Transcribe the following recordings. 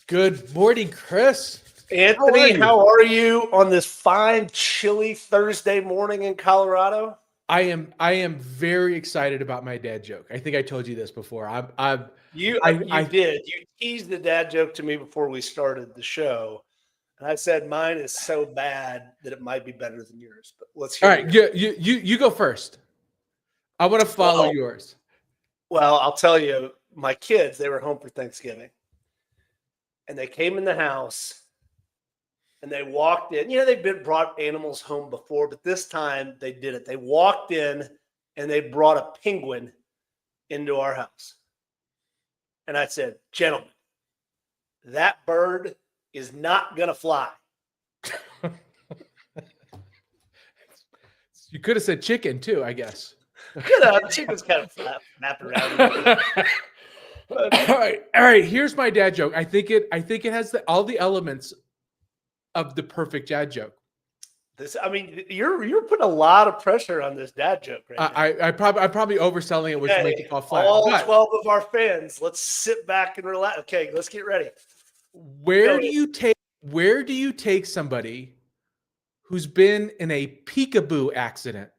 Good morning, Chris. Anthony, how are you on this fine, chilly Thursday morning in Colorado? I am very excited about my dad joke. I think I told you this before. You did. You teased the dad joke to me before we started the show, and I said mine is so bad that it might be better than yours. But let's hear. All right, you go first. I want to follow yours. Well, I'll tell you, my kids, they were home for Thanksgiving, and they came in the house. And they walked in. You know, they've brought animals home before, but this time they did it. They walked in and they brought a penguin into our house. And I said, gentlemen, that bird is not going to fly. You could have said chicken too, I guess. Could have. Chicken's kind of flapping around. All right. Here's my dad joke. I think it has all the elements of the perfect dad joke. You're putting a lot of pressure on this dad joke right now. I'm probably overselling it, which makes it fall flat. All 12 of our fans, let's sit back and relax. Okay, let's get ready. Where do you take somebody who's been in a peekaboo accident?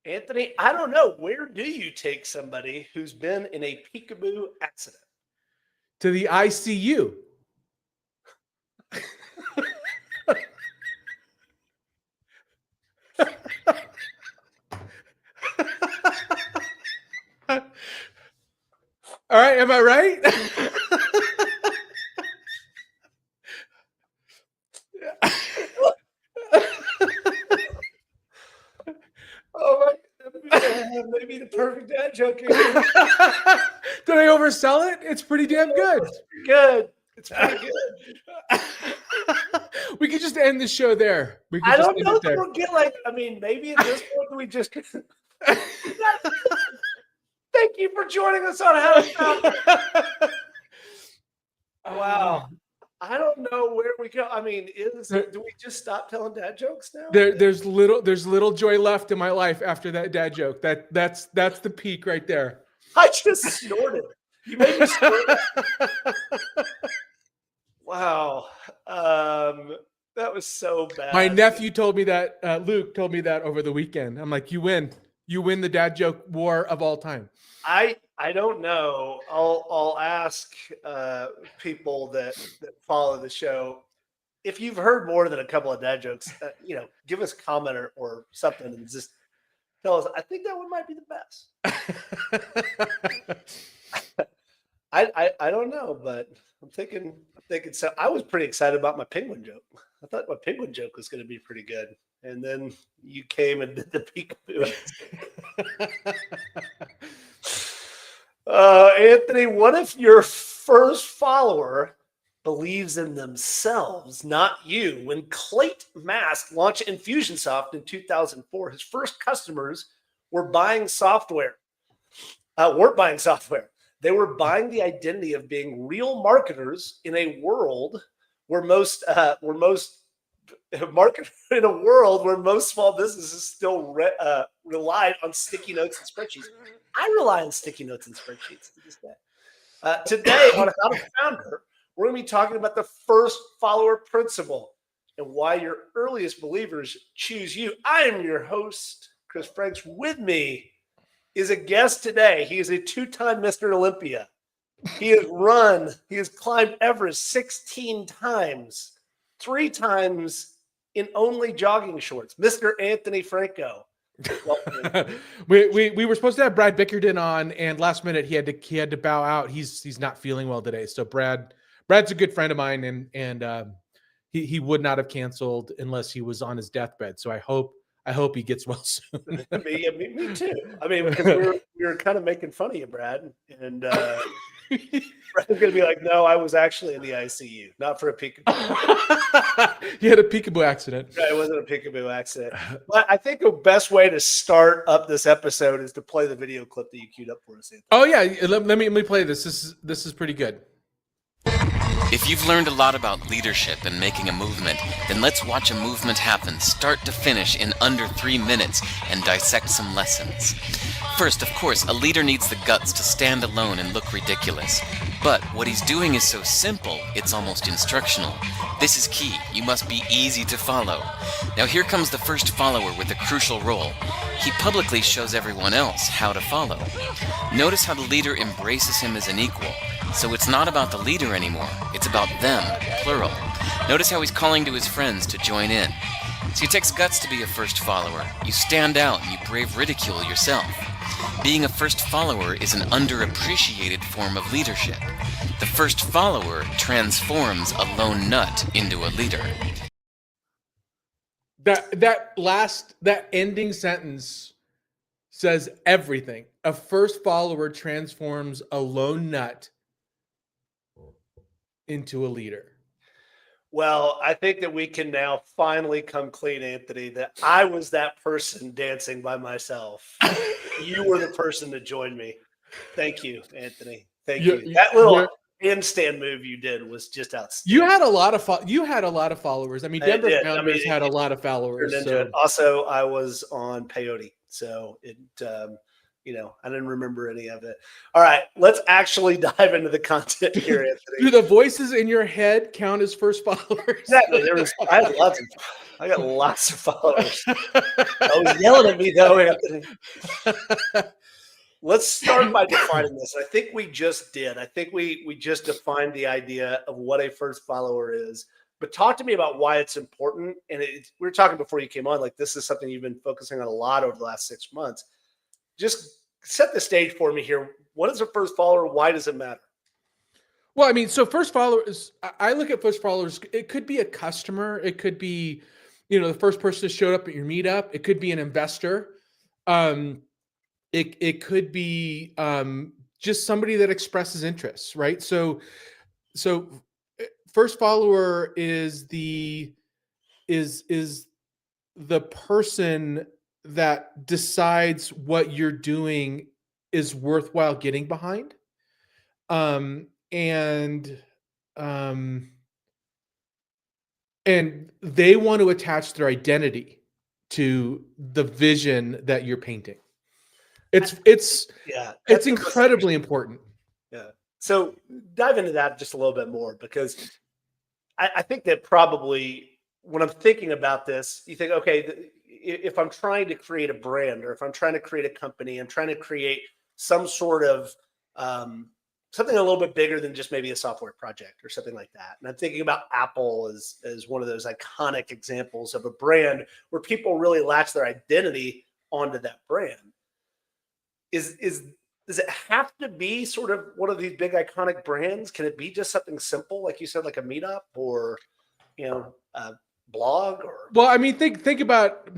Anthony, I don't know. Where do you take somebody who's been in a peekaboo accident? To the ICU. All right, am I right? Oh my! Maybe the perfect dad joke. Did I oversell it? It's pretty damn good. It's pretty good. We could just end the show there. I don't know if we'll get maybe at this point we just. Thank you for joining us on House. Wow. I don't know where we go. Do we just stop telling dad jokes now? There's little joy left in my life after that dad joke. That's the peak right there. I just snorted. You made me snort. Wow. That was so bad. My nephew told me that, Luke told me that over the weekend. I'm like, you win the dad joke war of all time. I don't know. I'll ask people that follow the show. If you've heard more than a couple of dad jokes, give us a comment or something and just tell us. I think that one might be the best. I don't know, but I'm thinking so. I was pretty excited about my penguin joke. I thought my penguin joke was going to be pretty good. And then you came and did the peekaboo. Anthony, what if your first follower believes in themselves, not you? When Clayt Mask launched Infusionsoft in 2004, his first customers weren't buying software. They were buying the identity of being real marketers in a world where most small businesses still relied on sticky notes and spreadsheets. I rely on sticky notes and spreadsheets to this day. Today on How to Founder, we're going to be talking about the first follower principle and why your earliest believers choose you. I am your host, Chris Franks. With me is a guest today. He is a two-time Mr. Olympia. He has climbed Everest 16 times, 3 times in only jogging shorts. Mr. Anthony Franco. we were supposed to have Brad Bickerton on, and last minute he had to bow out. He's not feeling well today. So Brad's a good friend of mine, and he would not have canceled unless he was on his deathbed. So I hope he gets well soon. me too. Because we were kind of making fun of you, Brad, and Brad's gonna be like, "No, I was actually in the ICU, not for a peekaboo." You had a peekaboo accident. Right, it wasn't a peekaboo accident. But I think the best way to start up this episode is to play the video clip that you queued up for us, Anthony. Oh yeah, let me play this. This is pretty good. If you've learned a lot about leadership and making a movement, then let's watch a movement happen start to finish in under 3 minutes and dissect some lessons. First, of course, a leader needs the guts to stand alone and look ridiculous. But what he's doing is so simple, it's almost instructional. This is key. You must be easy to follow. Now here comes the first follower with a crucial role. He publicly shows everyone else how to follow. Notice how the leader embraces him as an equal. So it's not about the leader anymore, it's about them, plural. Notice how he's calling to his friends to join in. See, it takes guts to be a first follower. You stand out and you brave ridicule yourself. Being a first follower is an underappreciated form of leadership. The first follower transforms a lone nut into a leader. That ending sentence says everything. A first follower transforms a lone nut into a leader. Well, I think that we can now finally come clean, Anthony, that I was that person dancing by myself. You were the person that joined me. Thank you, Anthony. Thank you. That little handstand move you did was just outstanding. You had a lot of followers. I mean, Denver Founders had a lot of followers. So. Also, I was on peyote, so it. I didn't remember any of it. All right, let's actually dive into the content here, Anthony. Do the voices in your head count as first followers? Exactly. I got lots of followers. I was yelling at me though, Anthony. Let's start by defining this. I think we just did. I think we just defined the idea of what a first follower is. But talk to me about why it's important. And we were talking before you came on, like this is something you've been focusing on a lot over the last 6 months. Just set the stage for me here. What is a first follower? Why does it matter? Well, I mean, so first followers, I look at first followers, it could be a customer. It could be, the first person that showed up at your meetup. It could be an investor. It could be just somebody that expresses interest, right? So first follower is the person that decides what you're doing is worthwhile getting behind. And they want to attach their identity to the vision that you're painting. It's incredibly important. Yeah. So dive into that just a little bit more, because I think that probably when I'm thinking about this, you think, okay, if I'm trying to create a brand, or if I'm trying to create a company, I'm trying to create some sort of something a little bit bigger than just maybe a software project or something like that. And I'm thinking about Apple as one of those iconic examples of a brand where people really latch their identity onto that brand. Does it have to be sort of one of these big iconic brands? Can it be just something simple, like you said, like a meetup or a blog? Or well, I mean, think about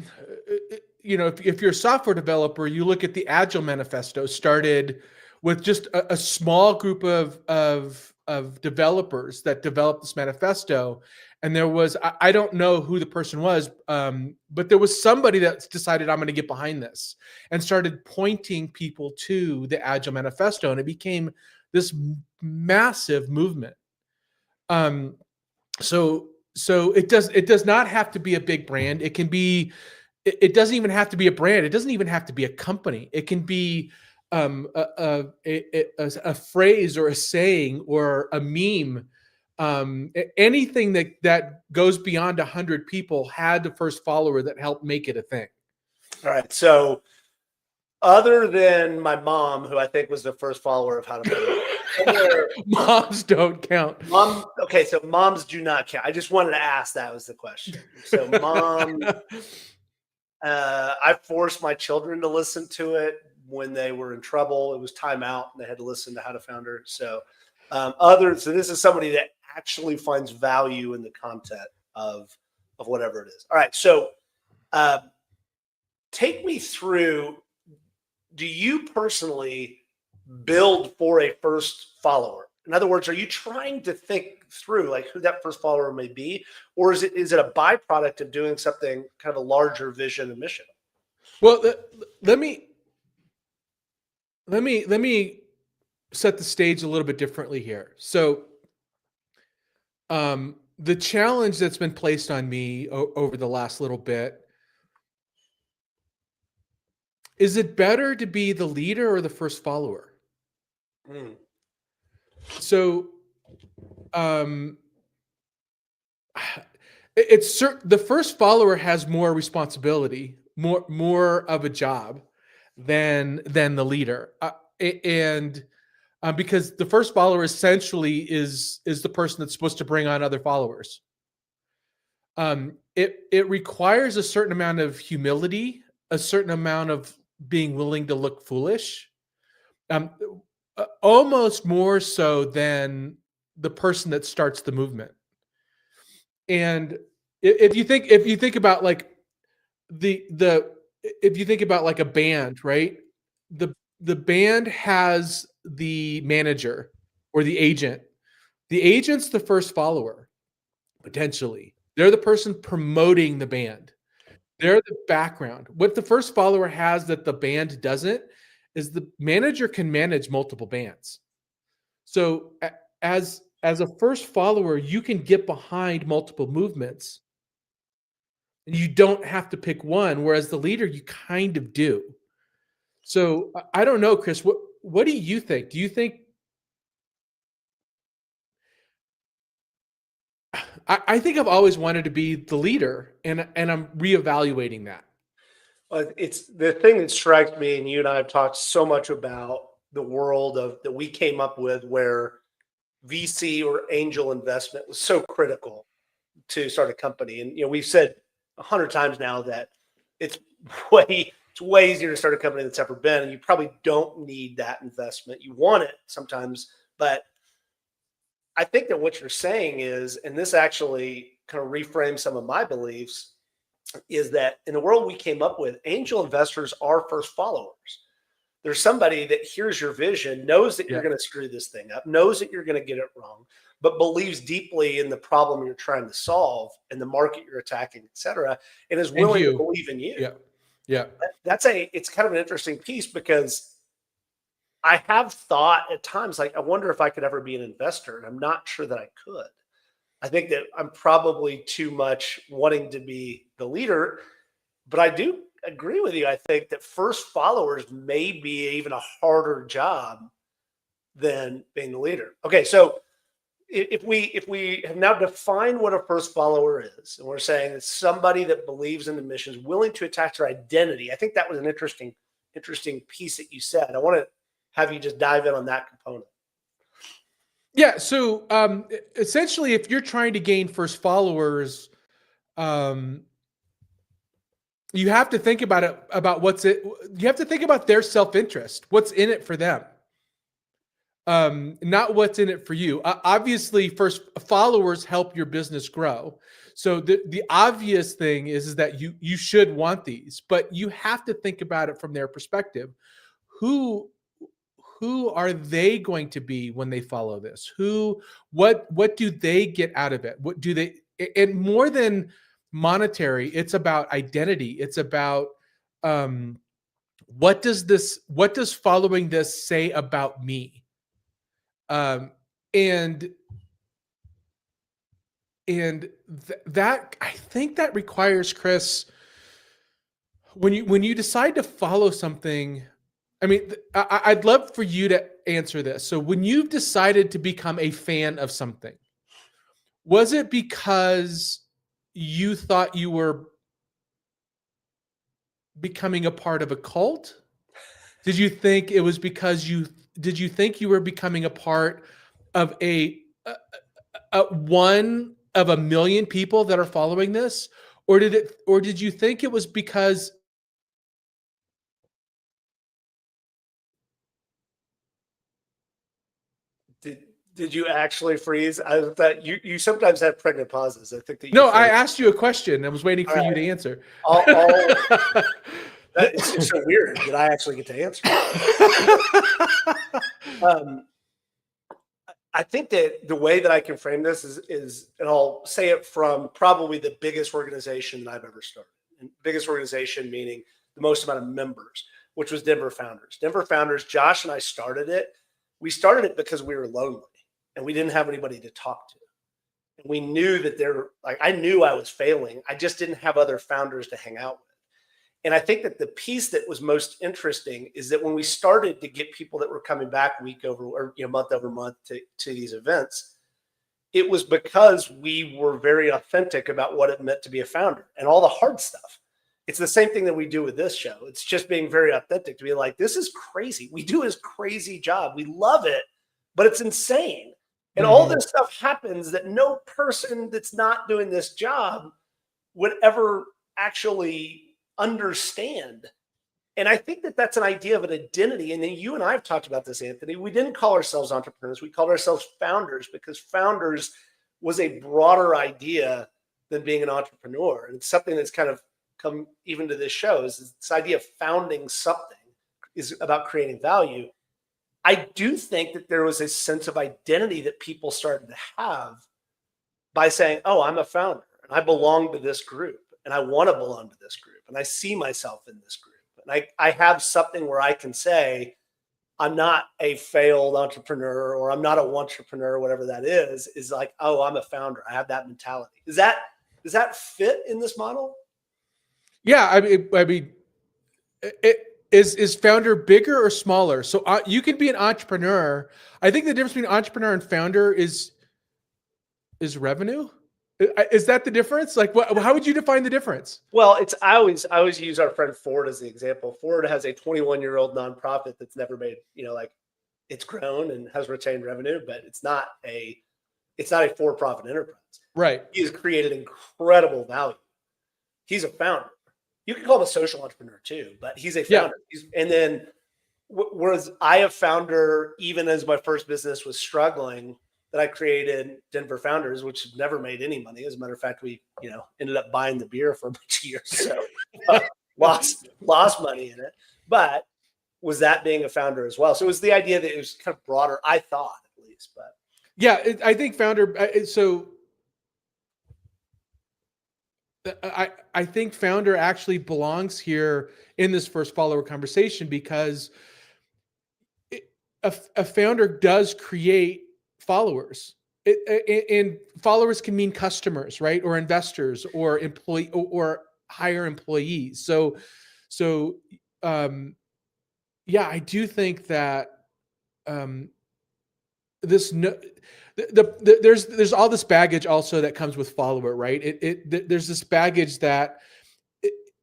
if you're a software developer, you look at the Agile Manifesto. Started with just a small group of developers that developed this manifesto, and there was I don't know who the person was, but there was somebody that decided, I'm going to get behind this, and started pointing people to the Agile Manifesto, and it became this massive movement. So it does not have to be a big brand. It can be. It doesn't even have to be a brand. It doesn't even have to be a company. It can be a phrase or a saying or a meme. Anything that goes beyond 100 people had the first follower that helped make it a thing. All right. So other than my mom, who I think was the first follower of How to Build, moms don't count. Okay, so moms do not count. I just wanted to ask, that was the question. So mom, I forced my children to listen to it when they were in trouble. It was timeout, and they had to listen to How to Founder. So so this is somebody that actually finds value in the content of whatever it is. All right. So take me through, do you personally build for a first follower? In other words, are you trying to think through like who that first follower may be, or is it a byproduct of doing something kind of a larger vision and mission? Well, let me set the stage a little bit differently here. So, the challenge that's been placed on me over the last little bit, is it better to be the leader or the first follower? So, um, the first follower has more responsibility, more of a job than the leader, and because the first follower essentially is the person that's supposed to bring on other followers. It requires a certain amount of humility, a certain amount of being willing to look foolish, um, almost more so than the person that starts the movement. And if you think about like the if you think about like a band, right? The the band has the manager or the agent. The agent's the first follower, potentially. They're the person promoting the band. They're the background. What the first follower has that the band doesn't is the manager can manage multiple bands. So as a first follower, you can get behind multiple movements. You don't have to pick one, whereas the leader, you kind of do. So I don't know, Chris. What do you think? Do you think? I think I've always wanted to be the leader, and I'm reevaluating that. It's the thing that strikes me, and you and I have talked so much about the world of that we came up with, where VC or angel investment was so critical to start a company. And we've said 100 times now that it's way easier to start a company than it's ever been, and you probably don't need that investment. You want it sometimes, but I think that what you're saying is, and this actually kind of reframes some of my beliefs, is that in the world we came up with, angel investors are first followers. There's somebody that hears your vision, knows that you're Yeah. going to screw this thing up, knows that you're going to get it wrong, but believes deeply in the problem you're trying to solve and the market you're attacking, et cetera, and is And willing to you. believe in you. Yeah. Yeah. It's kind of an interesting piece, because I have thought at times, like, I wonder if I could ever be an investor, and I'm not sure that I could. I think that I'm probably too much wanting to be the leader, but I do agree with you. I think that first followers may be even a harder job than being the leader. Okay, so if we have now defined what a first follower is, and we're saying it's somebody that believes in the mission, is willing to attach their identity. I think that was an interesting piece that you said. I want to have you just dive in on that component. Yeah. So essentially, if you're trying to gain first followers, um, you have to think about it about what's it. You have to think about their self interest. What's in it for them? Not what's in it for you. Obviously, first followers help your business grow. So the obvious thing is that you should want these, but you have to think about it from their perspective. Who who are they going to be when they follow this? What do they get out of it? What do they? And more than monetary, it's about identity. It's about um, what does following this say about me? Um, and that I think that requires, Chris, when you decide to follow something. I mean, I'd love for you to answer this. So when you've decided to become a fan of something, was it because you thought you were becoming a part of a cult? Did you think it was because did you think you were becoming a part of a one of a million people that are following this? Or did you think it was because Did you actually freeze? I thought you sometimes have pregnant pauses. I think that you no, I froze. asked you a question. I was waiting All for you right. to answer. All it's just so weird that I actually get to answer. Um, I think that the way that I can frame this is, and I'll say it from probably the biggest organization that I've ever started. And biggest organization meaning the most amount of members, which was Denver Founders. Denver Founders, Josh and I started it. We started it because we were lonely and we didn't have anybody to talk to. And we knew that I knew I was failing. I just didn't have other founders to hang out with. And I think that the piece that was most interesting is that when we started to get people that were coming back week over, or month over month to these events, it was because we were very authentic about what it meant to be a founder and all the hard stuff. It's the same thing that we do with this show. It's just being very authentic to be like, this is crazy. We do this crazy job. We love it, but it's insane. And all this stuff happens that no person that's not doing this job would ever actually understand. And I think that that's an idea of an identity. And then you and I have talked about this, Anthony. We didn't call ourselves entrepreneurs. We called ourselves founders because founders was a broader idea than being an entrepreneur. And it's something that's kind of come even to this show is this idea of founding something is about creating value. I do think that there was a sense of identity that people started to have by saying, oh, I'm a founder and I belong to this group and I want to belong to this group and I see myself in this group. And I have something where I can say, I'm not a failed entrepreneur or I'm not a entrepreneur, whatever that is like, oh, I'm a founder. I have that mentality. Does that fit in this model? Yeah. I mean, is founder bigger or smaller? So you can be an entrepreneur. I think the difference between entrepreneur and founder is revenue. Is that the difference? Like, how would you define the difference? Well, I always use our friend Ford as the example. Ford has a 21-year-old nonprofit that's never made, it's grown and has retained revenue, but it's not a for-profit enterprise. Right. He has created incredible value. He's a founder. You can call him a social entrepreneur too, but he's a founder. Yeah. And then, whereas I a founder, even as my first business was struggling, that I created Denver Founders, which never made any money. As a matter of fact, we, ended up buying the beer for a bunch of years. So lost money in it, but was that being a founder as well? So it was the idea that it was kind of broader, I thought at least, but. Yeah, I think founder. So I think founder actually belongs here in this first follower conversation because a founder does create followers, and followers can mean customers, right? Or investors or employee or hire employees. So yeah, I do think that there's all this baggage also that comes with follower, right? There's this baggage that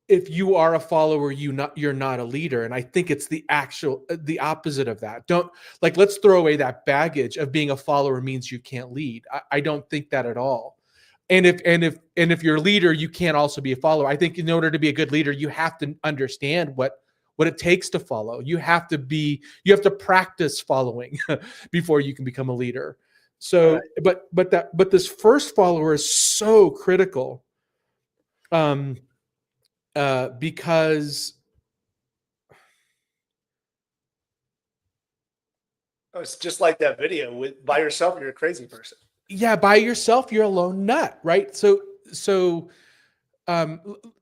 if you are a follower, you're not a leader. And I think it's the opposite of that. Let's throw away that baggage of being a follower means you can't lead. I don't think that at all. And if you're a leader, you can't also be a follower. I think in order to be a good leader, you have to understand what it takes to follow. You have to practice following before you can become a leader. So, right. but this first follower is so critical. Because it's just like that video by yourself, you're a crazy person. Yeah. By yourself, you're a lone nut. Right. So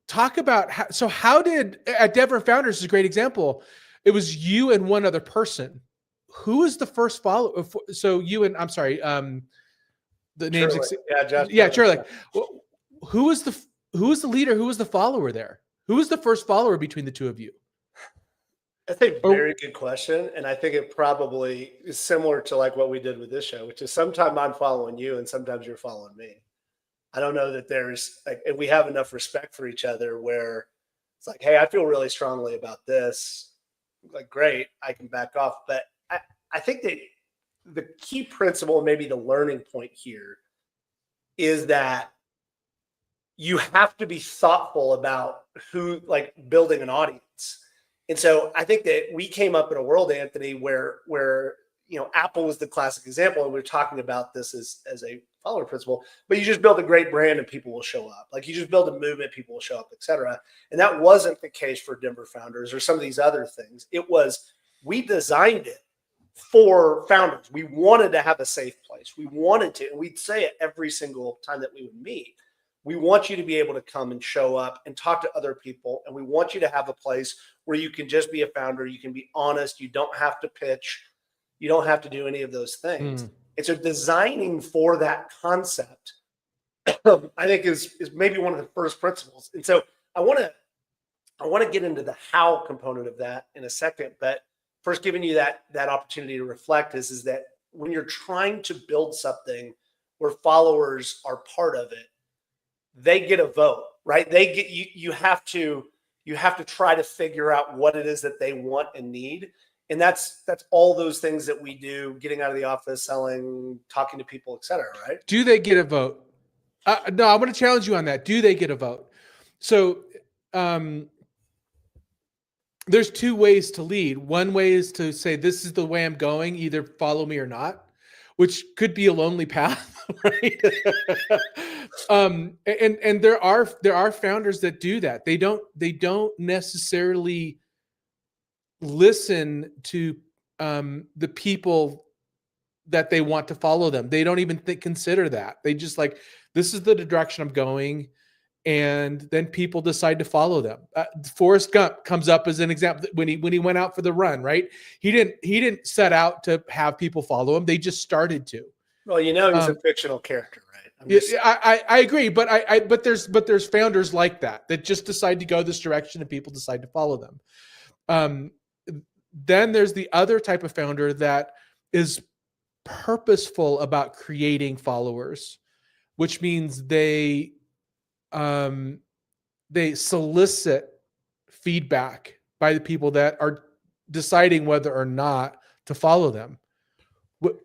talk about how did at Denver Founders is a great example. It was you and one other person. Who is the first follower? So you and I'm sorry. The names. Jeff. Yeah. Shirley. Who was the leader? Who was the follower there? Who was the first follower between the two of you? That's a very good question. And I think it probably is similar to like what we did with this show, which is sometimes I'm following you and sometimes you're following me. I don't know that there's and we have enough respect for each other where it's like, hey, I feel really strongly about this. Like, great, I can back off. But I think that the key principle, maybe the learning point here is that you have to be thoughtful about who, like building an audience. And so I think that we came up in a world, Anthony, where Apple was the classic example. And we're talking about this as a follower principle, but you just build a great brand and people will show up. Like you just build a movement, people will show up, et cetera. And that wasn't the case for Denver Founders or some of these other things. It was, we designed it for founders. We wanted to have a safe place. We wanted to, and we'd say it every single time that we would meet. We want you to be able to come and show up and talk to other people. And we want you to have a place where you can just be a founder. You can be honest. You don't have to pitch. You don't have to do any of those things. And so designing for that concept, I think is maybe one of the first principles. And so I want to I want to get into the how component of that in a second, but first giving you that opportunity to reflect is that when you're trying to build something where followers are part of it, they get a vote, right? They get you. You have to try to figure out what it is that they want and need, and that's all those things that we do: getting out of the office, selling, talking to people, etc. Right? Do they get a vote? No, I'm going to challenge you on that. Do they get a vote? So there's two ways to lead. One way is to say, this is the way I'm going, either follow me or not, which could be a lonely path, right? And there are founders that do that. They don't necessarily listen to the people that they want to follow them. They don't even consider that. They just like, this is the direction I'm going. And then people decide to follow them. Forrest Gump comes up as an example when he went out for the run, right? He didn't set out to have people follow him. They just started to. Well, he's a fictional character, right? I agree, but there's founders like that just decide to go this direction and people decide to follow them. Then there's the other type of founder that is purposeful about creating followers, which means they solicit feedback by the people that are deciding whether or not to follow them.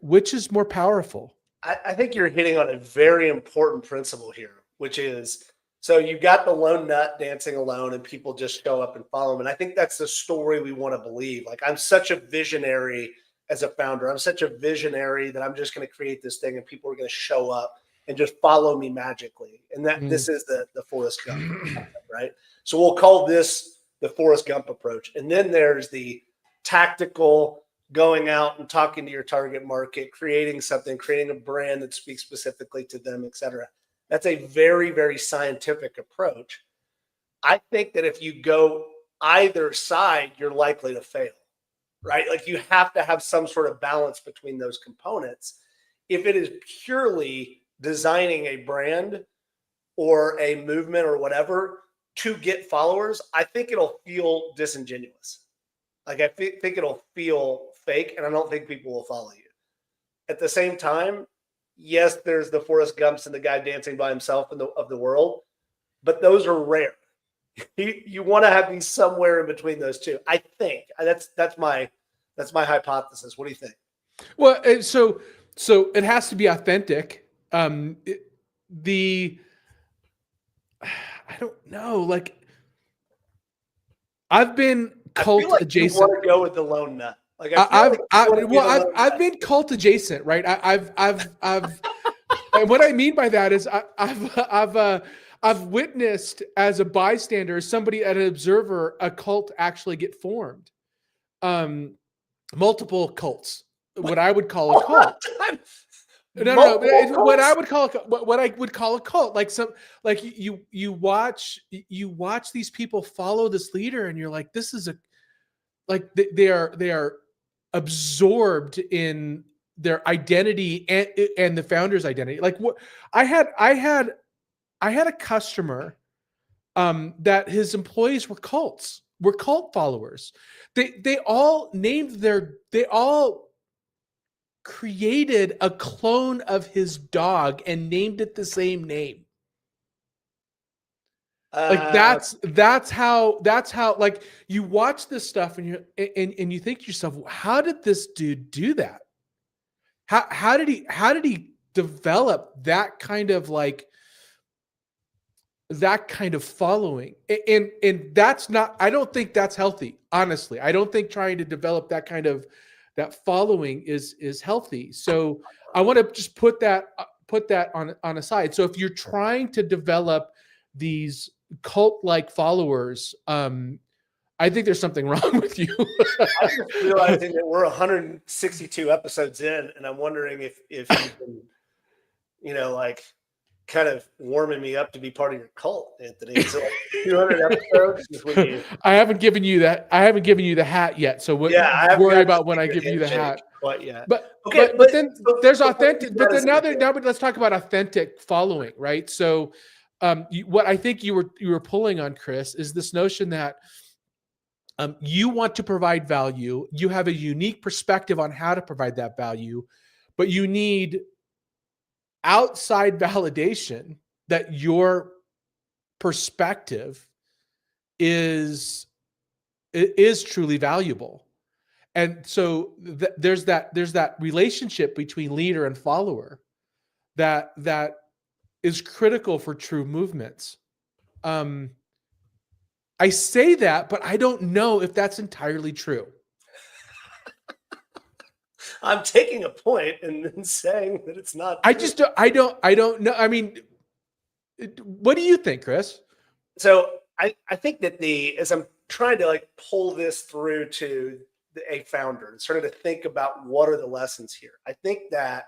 Which is more powerful? I think you're hitting on a very important principle here, which is, so you've got the lone nut dancing alone and people just show up and follow him. And I think that's the story we want to believe. Like, I'm such a visionary as a founder. I'm such a visionary that I'm just going to create this thing and people are going to show up and just follow me magically. And that this is the Forrest Gump, right? So we'll call this the Forrest Gump approach. And then there's the tactical going out and talking to your target market, creating something, creating a brand that speaks specifically to them, et cetera. That's a very, very scientific approach. I think that if you go either side, you're likely to fail, right? Like, you have to have some sort of balance between those components. If it is purely designing a brand or a movement or whatever to get followers, I think it'll feel disingenuous. Like, I think it'll feel fake, and I don't think people will follow you. At the same time, yes, there's the Forrest Gumps and the guy dancing by himself of the world, but those are rare. You want to have these somewhere in between those two. I think that's my hypothesis. What do you think? Well, so it has to be authentic. I don't know. Like, I've been cult adjacent. You want to go with the lone nut. Like, I've been cult adjacent, right? I've and what I mean by that is I've witnessed as a bystander, as somebody, an observer, a cult actually get formed. Multiple cults, what I would call a cult. No. What I would call a cult, like you watch these people follow this leader, and you're like, this is they are absorbed in their identity and the founder's identity. Like, what I had a customer that his employees were cult followers. They all created a clone of his dog and named it the same name. Like, that's how like, you watch this stuff and you think to yourself, how did this dude do that? How did he develop that kind of following? And that's not, I don't think that's healthy. Honestly, I don't think trying to develop that following is healthy. So I want to just put that on a side. So if you're trying to develop these cult-like followers, I think there's something wrong with you. I'm just realizing that we're 162 episodes in, and I'm wondering if you've been, like, kind of warming me up to be part of your cult, Anthony. So, like, 200 episodes. I haven't given you that. I haven't given you the hat yet. So worry about when I give you the hat. Quite yet. But then there's authentic. But then now let's talk about authentic following, right? So what I think you were pulling on, Chris, is this notion that you want to provide value. You have a unique perspective on how to provide that value, but you need outside validation that your perspective is truly valuable. And so there's that relationship between leader and follower that is critical for true movements. I say that, but I don't know if that's entirely true. I'm taking a point and then saying that it's not I true. just don't know. I mean, what do you think, Chris? So I think that as I'm trying to like pull this through to a founder and starting to think about what are the lessons here, I think that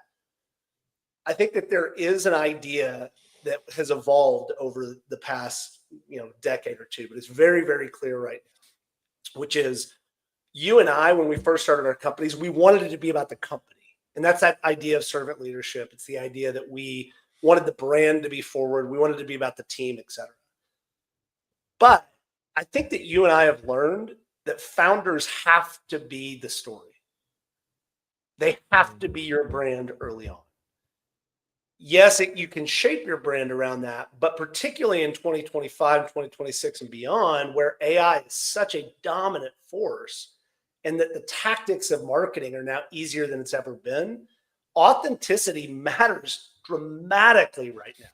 there is an idea that has evolved over the past decade or two, but it's very, very clear right now, which is you and I, when we first started our companies, we wanted it to be about the company. And that's that idea of servant leadership. It's the idea that we wanted the brand to be forward. We wanted it to be about the team, et cetera. But I think that you and I have learned that founders have to be the story. They have to be your brand early on. Yes, you can shape your brand around that, but particularly in 2025, 2026 and beyond, where AI is such a dominant force and that the tactics of marketing are now easier than it's ever been, authenticity matters dramatically right now.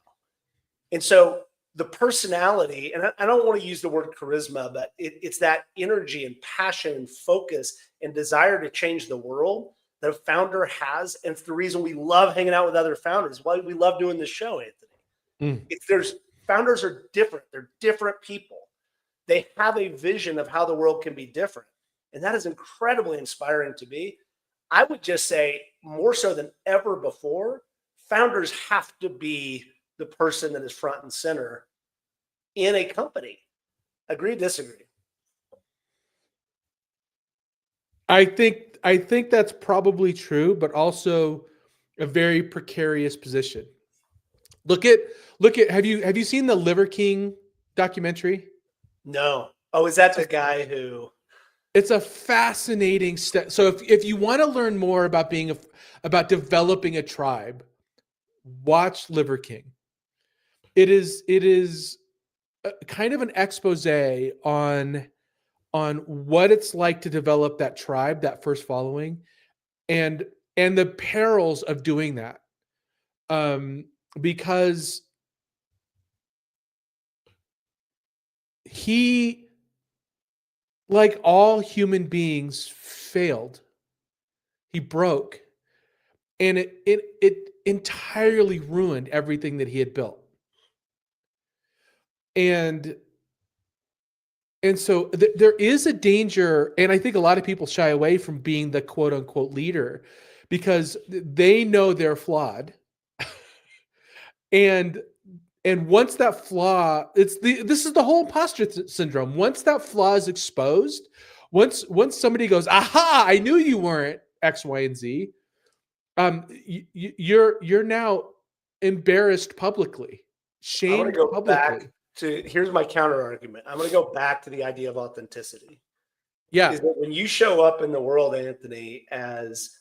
And so the personality, and I don't want to use the word charisma, but it's that energy and passion and focus and desire to change the world that a founder has. And it's the reason we love hanging out with other founders, why we love doing this show, Anthony. Founders are different. They're different people. They have a vision of how the world can be different. And that is incredibly inspiring to me. I would just say more so than ever before, founders have to be the person that is front and center in a company. Agree, disagree? I think that's probably true, but also a very precarious position. Look at have you seen the Liver King documentary? No. Oh, is that the guy who? It's a fascinating step. So if you want to learn more about about developing a tribe, watch Liver King. It is kind of an expose on what it's like to develop that tribe, that first following, and the perils of doing that. Because he, like all human beings, failed. He broke, and it entirely ruined everything that he had built. And so there is a danger, and I think a lot of people shy away from being the quote unquote leader because they know they're flawed. and once that flaw, this is the whole imposter syndrome. Once that flaw is exposed, once somebody goes, aha, I knew you weren't X, Y, and Z, you're now embarrassed publicly, shamed publicly. Here's my counter argument. I'm going to go back to the idea of authenticity. Yeah. Is that when you show up in the world, Anthony, as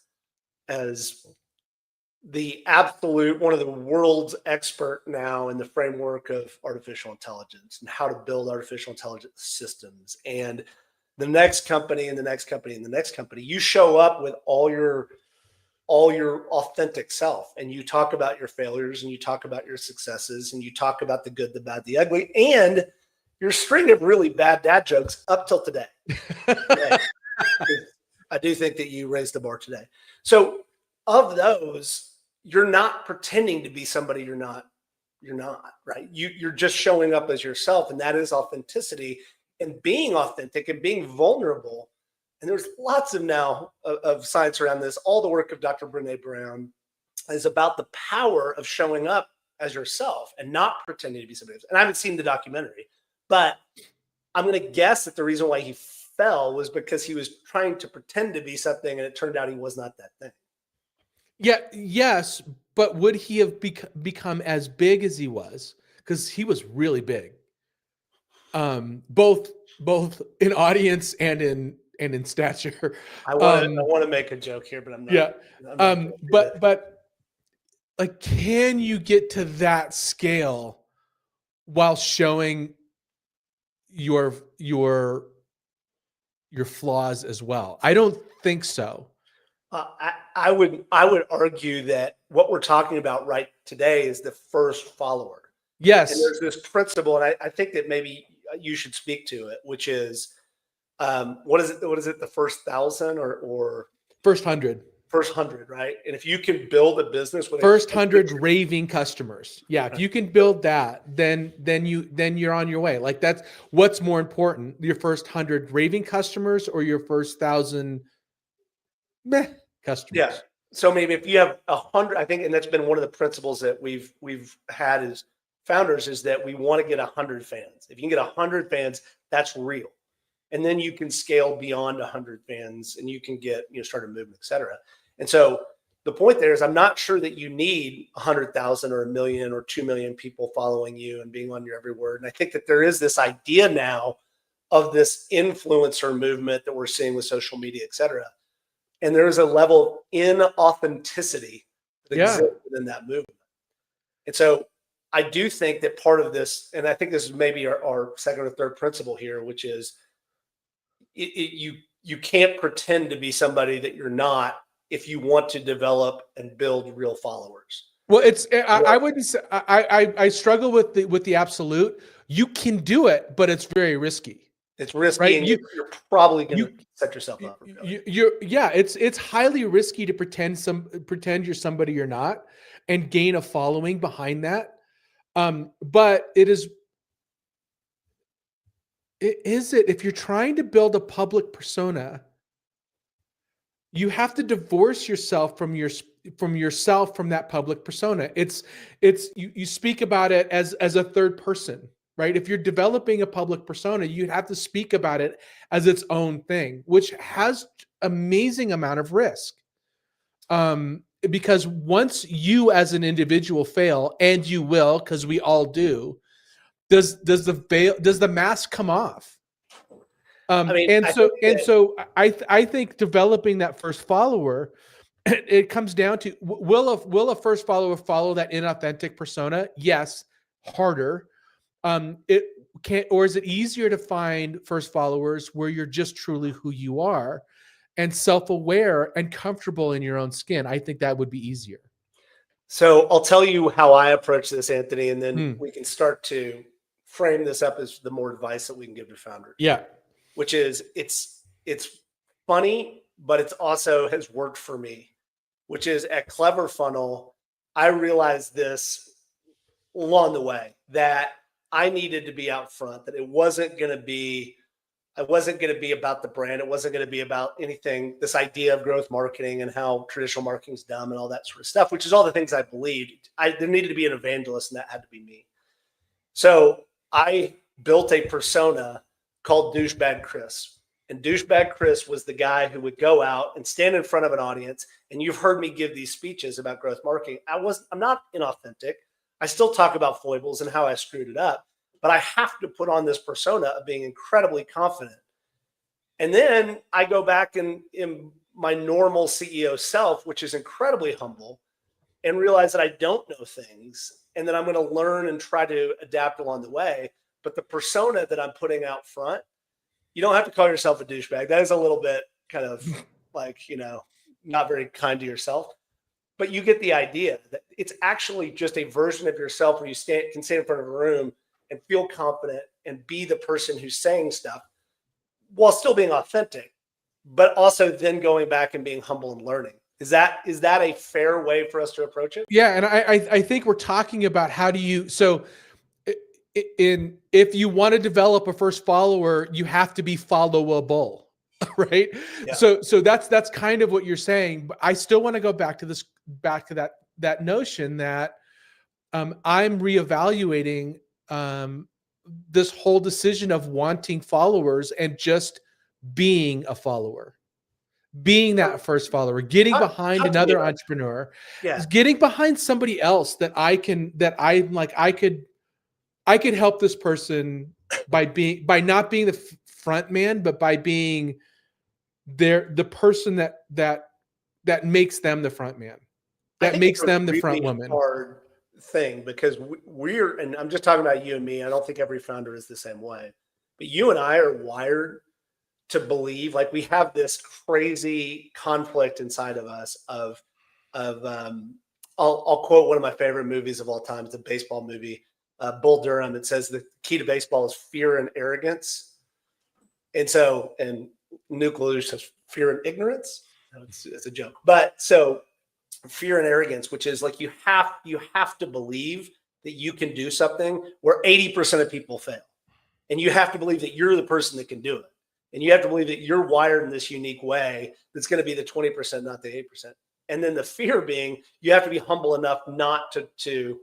the absolute one of the world's expert now in the framework of artificial intelligence and how to build artificial intelligence systems, and the next company and the next company and the next company, you show up with all your authentic self, and you talk about your failures and you talk about your successes and you talk about the good, the bad, the ugly, and your string of really bad dad jokes up till today. I do think that you raised the bar today. So of those, you're not pretending to be somebody you're not, right? You're just showing up as yourself, and that is authenticity, and being authentic and being vulnerable. And there's lots of science around this. All the work of Dr. Brené Brown is about the power of showing up as yourself and not pretending to be somebody else. And I haven't seen the documentary, but I'm going to guess that the reason why he fell was because he was trying to pretend to be something, and it turned out he was not that thing. Yeah. Yes. But would he have become as big as he was? because he was really big. Both in audience and in stature. I want to make a joke here, but I'm not. Yeah. I'm not gonna do it. But like, can you get to that scale while showing your flaws as well? I don't think so. I would argue that what we're talking about right today is the first follower. Yes. And there's this principle, and I think that maybe you should speak to it, which is what is it? What is it? The first 1,000 or first 100? First 100, right? And if you can build a business with first 100 raving customers, yeah, Okay. if you can build that, then you're on your way. Like, that's what's more important: your first 100 raving customers or your first 1,000 meh customers. Yeah. So maybe if you have 100, I think, and that's been one of the principles that we've had as founders, is that we want to get 100 fans. If you can get 100 fans, that's real. And then you can scale beyond 100 fans, and you can get, start a movement, et cetera. And so the point there is, I'm not sure that you need 100,000 or 1 million or 2 million people following you and being on your every word. And I think that there is this idea now of this influencer movement that we're seeing with social media, et cetera. And there is a level of inauthenticity that exists within that movement. And so I do think that part of this, and I think this is maybe our second or third principle here, which is you can't pretend to be somebody that you're not if you want to develop and build real followers. Well, I wouldn't say, I struggle with the absolute. You can do it, but it's very risky. It's risky, right? And you're probably going to set yourself up. It's highly risky to pretend you're somebody you're not and gain a following behind that. But if you're trying to build a public persona, you have to divorce yourself from that public persona. You speak about it as a third person, right? If you're developing a public persona, you have to speak about it as its own thing, which has amazing amount of risk. Because once you as an individual fail, and you will, because we all do, does the mask come off? I think developing that first follower, it comes down to, will a first follower follow that inauthentic persona? Yes, harder. It can't, or is it easier to find first followers where you're just truly who you are and self-aware and comfortable in your own skin? I think that would be easier. So I'll tell you how I approach this, Anthony, and then we can start to frame this up as the more advice that we can give to founders. Yeah. Which is, it's funny, but it's also has worked for me, which is at Clever Funnel, I realized this along the way, that I needed to be out front, that it wasn't going to be about the brand. It wasn't going to be about anything, this idea of growth marketing and how traditional marketing is dumb and all that sort of stuff, which is all the things I believed. There needed to be an evangelist, and that had to be me. So I built a persona called Douchebag Chris. And Douchebag Chris was the guy who would go out and stand in front of an audience. And you've heard me give these speeches about growth marketing. I'm not inauthentic. I still talk about foibles and how I screwed it up, but I have to put on this persona of being incredibly confident. And then I go back in my normal CEO self, which is incredibly humble, and realize that I don't know things, and that I'm going to learn and try to adapt along the way. But the persona that I'm putting out front, you don't have to call yourself a douchebag. That is a little bit kind of like, not very kind to yourself. But you get the idea that it's actually just a version of yourself where you can stand in front of a room and feel confident and be the person who's saying stuff while still being authentic, but also then going back and being humble and learning. Is that a fair way for us to approach it? Yeah. And I think we're talking about how do you, so if you want to develop a first follower, you have to be followable, right? Yeah. So that's kind of what you're saying. But I still want to go back to that notion that I'm reevaluating this whole decision of wanting followers and just being a follower, being that first follower, getting behind another entrepreneur, getting behind somebody else that I could I could help this person by not being the front man, but by being the person that makes them the front man, that makes them the front woman. Hard thing, because we're, and I'm just talking about you and me. I don't think every founder is the same way, but you and I are wired to believe, like, we have this crazy conflict inside of us of I'll quote one of my favorite movies of all time. It's a baseball movie, Bull Durham. It says the key to baseball is fear and arrogance. And Nuke LaLoosh says fear and ignorance. It's a joke. But so fear and arrogance, which is like, you have to believe that you can do something where 80% of people fail. And you have to believe that you're the person that can do it. And you have to believe that you're wired in this unique way that's going to be the 20%, not the 8%. And then the fear being, you have to be humble enough not to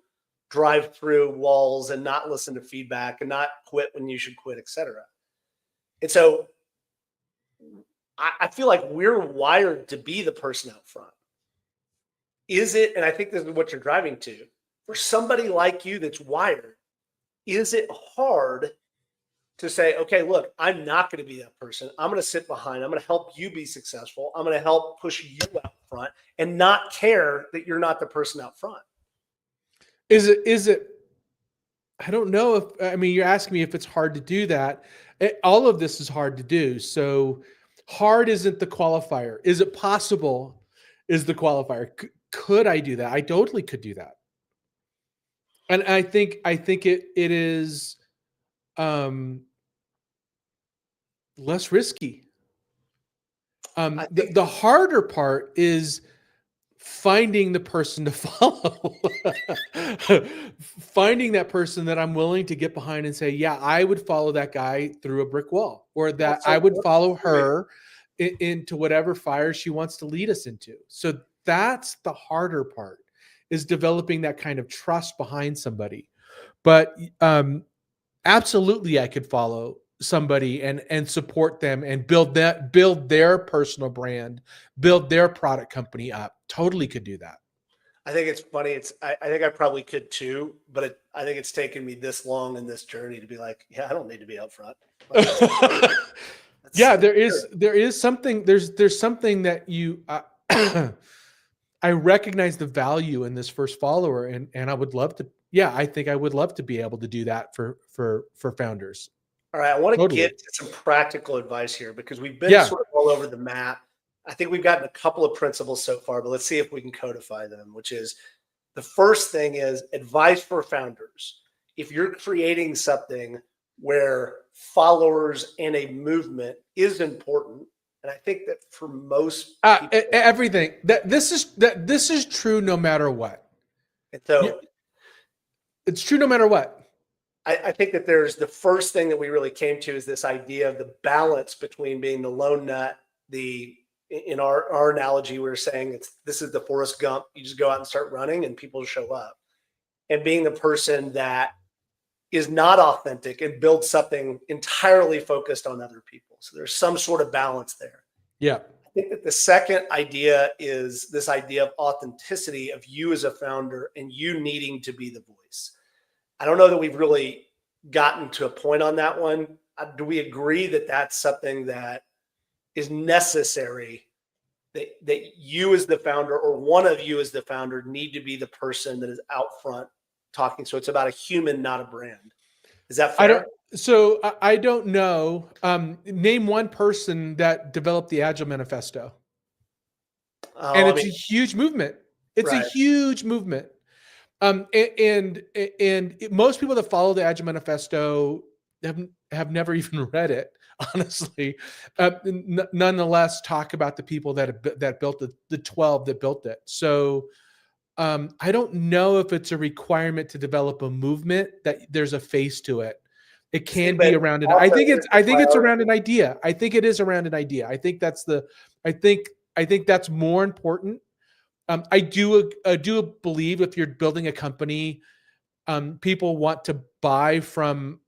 drive through walls and not listen to feedback and not quit when you should quit, etc. And so I feel like we're wired to be the person out front. Is it, and I think this is what you're driving to, for somebody like you that's wired, is it hard to say, okay, look, I'm not going to be that person. I'm going to sit behind. I'm going to help you be successful. I'm going to help push you out front and not care that you're not the person out front. Is it, I don't know you're asking me if it's hard to do that. All of this is hard to do. So hard isn't the qualifier. Is it possible is the qualifier. Could I do that? I totally could do that. And I think it is less risky. The harder part is finding the person to follow. Finding that person that I'm willing to get behind and say, yeah, I would follow that guy through a brick wall, or that I would follow her into whatever fire she wants to lead us into. So that's the harder part, is developing that kind of trust behind somebody. But absolutely, I could follow somebody and support them and build their personal brand, build their product company up. Totally could do that. I think it's funny. I think I probably could too, but I think it's taken me this long in this journey to be like, yeah, I don't need to be up front. Yeah, there is something. There's something that you. I recognize the value in this first follower, and I would love to. Yeah, I think I would love to be able to do that for founders. All right, I want to get to some practical advice here, because we've been sort of all over the map. I think we've gotten a couple of principles so far, but let's see if we can codify them, which is, the first thing is advice for founders. If you're creating something where followers and a movement is important, and I think that for most people, everything this is true no matter what. And so it's true no matter what. I think that there's the first thing that we really came to is this idea of the balance between being the lone nut. In our analogy, we were saying this is the Forrest Gump. You just go out and start running and people show up, and being the person that is not authentic and builds something entirely focused on other people. So there's some sort of balance there. Yeah. I think that the second idea is this idea of authenticity, of you as a founder and you needing to be the voice. I don't know that we've really gotten to a point on that one. Do we agree that that's something that is necessary, that you as the founder, or one of you as the founder, need to be the person that is out front talking? So it's about a human, not a brand. Is that fair? I don't know. Name one person that developed the Agile Manifesto. And it's a huge movement. It's a huge movement. And most people that follow the Agile Manifesto have never even read it, honestly. Nonetheless, talk about the people that built the 12 that built it. So I don't know if it's a requirement to develop a movement that there's a face to it. It can be around it. I think it's around an idea. I think it is around an idea. I think that's more important. I do believe if you're building a company, people want to buy from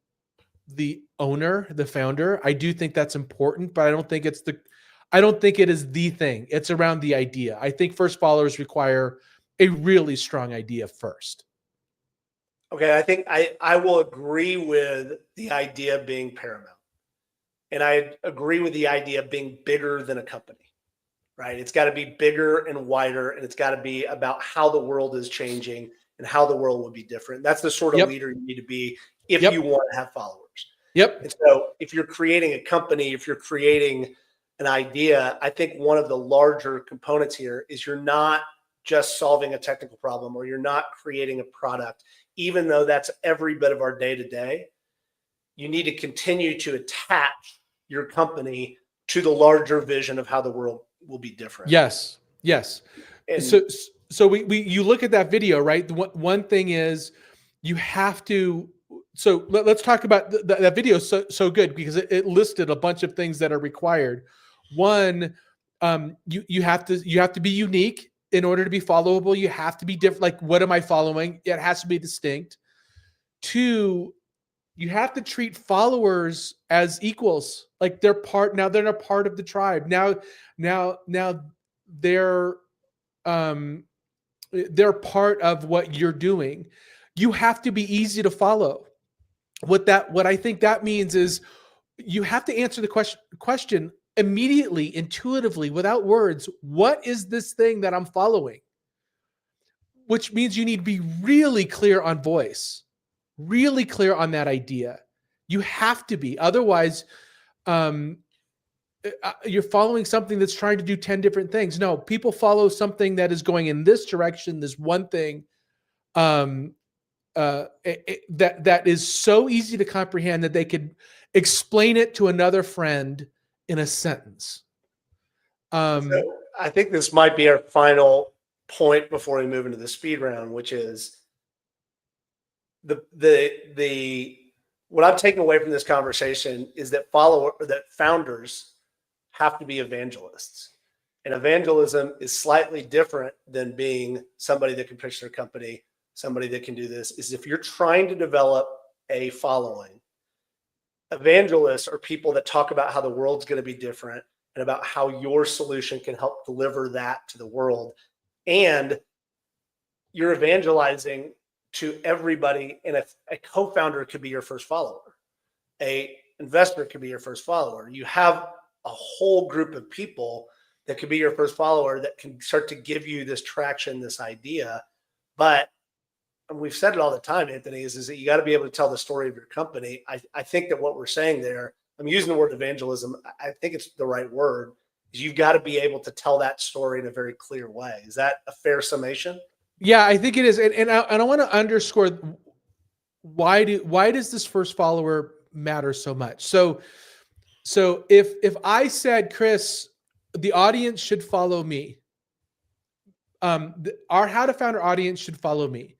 the owner, the founder. I do think that's important, but I don't think it is the thing. It's around the idea. I think first followers require a really strong idea first. Okay, I think I will agree with the idea of being paramount. And I agree with the idea of being bigger than a company, right? It's got to be bigger and wider, and it's got to be about how the world is changing and how the world will be different. That's the sort of Yep. leader you need to be if Yep. you want to have followers. Yep. And so if you're creating a company, if you're creating an idea, I think one of the larger components here is you're not just solving a technical problem, or you're not creating a product, even though that's every bit of our day to day. You need to continue to attach your company to the larger vision of how the world will be different. Yes. Yes. And So you look at that video, right? One thing is you have to. So let's talk about that video. So good because it listed a bunch of things that are required. One, you have to be unique in order to be followable. You have to be different. Like, what am I following? It has to be distinct. Two, you have to treat followers as equals. Like they're a part of the tribe. Now they're part of what you're doing. You have to be easy to follow. What I think that means is you have to answer the question immediately, intuitively, without words. What is this thing that I'm following? Which means you need to be really clear on voice, really clear on that idea. You have to be. Otherwise, you're following something that's trying to do 10 different things. No, people follow something that is going in this direction, this one thing that is so easy to comprehend that they could explain it to another friend in a sentence. So I think this might be our final point before we move into the speed round, which is the what I'm taking away from this conversation is that founders have to be evangelists. And evangelism is slightly different than being somebody that can pitch their company, somebody that can do this. Is if you're trying to develop a following, evangelists are people that talk about how the world's going to be different and about how your solution can help deliver that to the world. And you're evangelizing to everybody. And a co-founder could be your first follower. A investor could be your first follower. You have a whole group of people that could be your first follower that can start to give you this traction, this idea. But and we've said it all the time, Anthony, is that you got to be able to tell the story of your company. I think that what we're saying there, I'm using the word evangelism, I think it's the right word, is you've got to be able to tell that story in a very clear way. Is that a fair summation? Yeah, I think it is. And I want to underscore why does this first follower matter so much? So if I said, Chris, the audience should follow me, our How to Founder audience should follow me.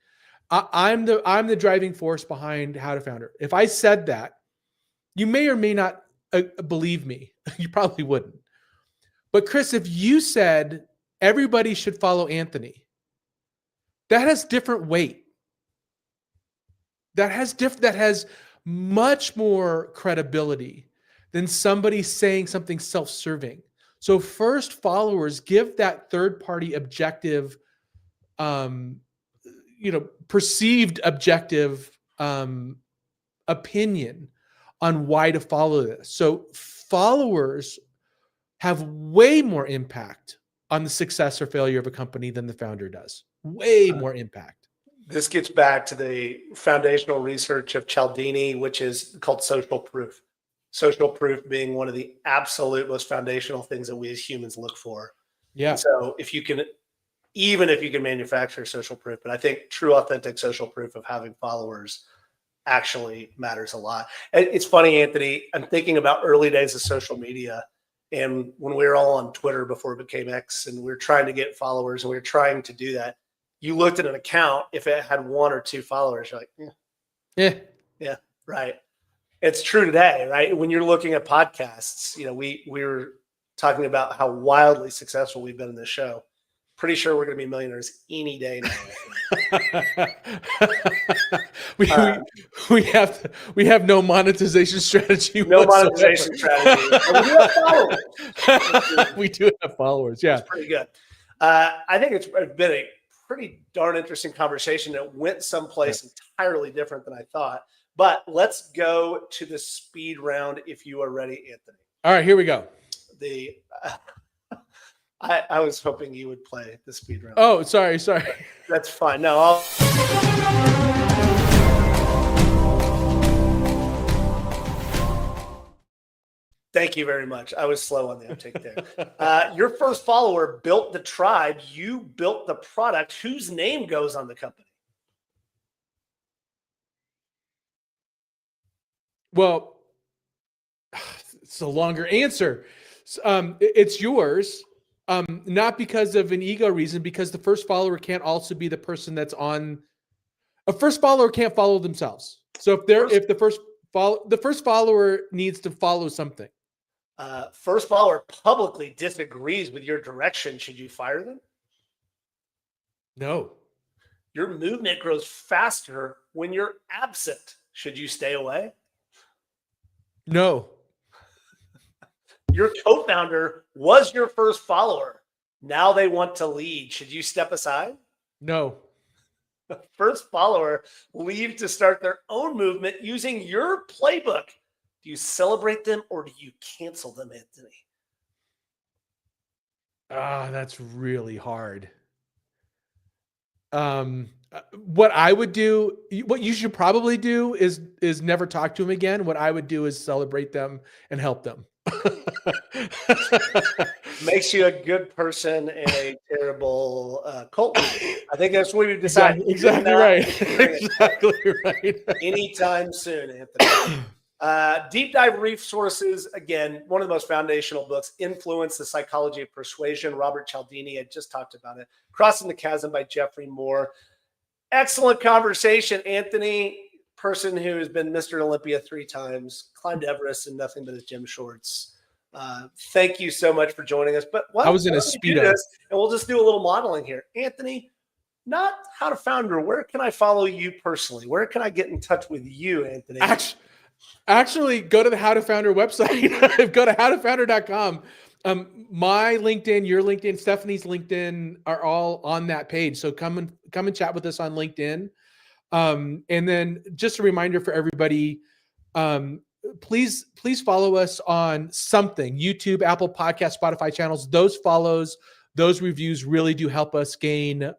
I'm the driving force behind How to Founder. If I said that, you may or may not believe me. You probably wouldn't. But Chris, if you said everybody should follow Anthony, that has different weight. That has much more credibility than somebody saying something self-serving. So first followers give that third-party objective, perceived objective opinion on why to follow this. So followers have way more impact on the success or failure of a company than the founder does. Way more impact. This gets back to the foundational research of Cialdini, which is called social proof. Social proof being one of the absolute most foundational things that we as humans look for. Yeah. And so if you can manufacture social proof, but I think true, authentic social proof of having followers actually matters a lot. And it's funny, Anthony, I'm thinking about early days of social media and when we were all on Twitter before it became X and we were trying to get followers and we were trying to do that. You looked at an account, if it had 1 or 2 followers, you're like, yeah, right. It's true today, right? When you're looking at podcasts, we were talking about how wildly successful we've been in this show. Pretty sure we're going to be millionaires any day now. we have no monetization strategy. No monetization strategy. And we do have followers. We do have followers. Yeah, it's pretty good. I think it's been a pretty darn interesting conversation. It went someplace entirely different than I thought. But let's go to the speed round if you are ready, Anthony. All right, here we go. I was hoping you would play the speed round. Oh, sorry. That's fine. No, thank you very much. I was slow on the uptake there. Your first follower built the tribe. You built the product. Whose name goes on the company? Well, it's a longer answer. It's yours, not because of an ego reason, because the first follower can't also be the person that's on. A first follower can't follow themselves. So if the first follower needs to follow something. First follower publicly disagrees with your direction. Should you fire them? No. Your movement grows faster when you're absent. Should you stay away? No. Your co-founder was your first follower. Now they want to lead. Should you step aside? No. First follower leave to start their own movement using your playbook. Do you celebrate them or do you cancel them, Anthony? That's really hard. What I would do, what you should probably do is never talk to them again. What I would do is celebrate them and help them. Makes you a good person and a terrible cult leader. I think that's what we've decided. Exactly right. Exactly right. Anytime soon, Anthony. Deep Dive Resources, again, one of the most foundational books. Influence, The Psychology of Persuasion, Robert Cialdini. I just talked about it. Crossing the Chasm by Jeffrey Moore. Excellent conversation, Anthony. Person who has been Mr. Olympia 3 times, climbed Everest in nothing but his gym shorts. Thank you so much for joining us. But I was in a Speedo. And we'll just do a little modeling here. Anthony, not How to Founder. Where can I follow you personally? Where can I get in touch with you, Anthony? Actually, go to the How to Founder website. Go to howtofounder.com. My LinkedIn, your LinkedIn, Stephanie's LinkedIn are all on that page. So come and chat with us on LinkedIn. And then just a reminder for everybody, please follow us on something, YouTube, Apple Podcast, Spotify channels. Those follows, those reviews really do help us gain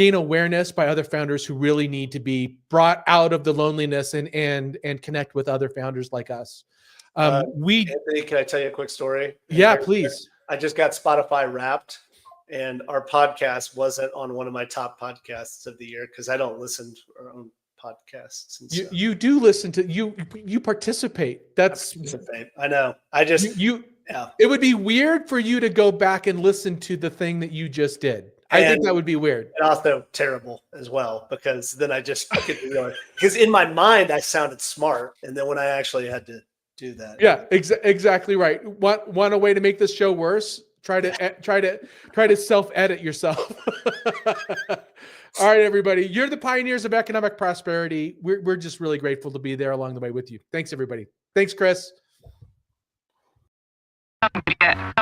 awareness by other founders who really need to be brought out of the loneliness and connect with other founders like us. Anthony, can I tell you a quick story? Yeah, please. I just got Spotify Wrapped, and our podcast wasn't on one of my top podcasts of the year because I don't listen to our own podcasts. And you do listen to you participate. I know. I just yeah. It would be weird for you to go back and listen to the thing that you just did. I think that would be weird. And also terrible as well, because then I just because in my mind I sounded smart, and then when I actually had to do that. Yeah, exactly right. Want a way to make this show worse? Try to self-edit yourself. All right, everybody. You're the pioneers of economic prosperity. We're just really grateful to be there along the way with you. Thanks, everybody. Thanks, Chris. Yeah.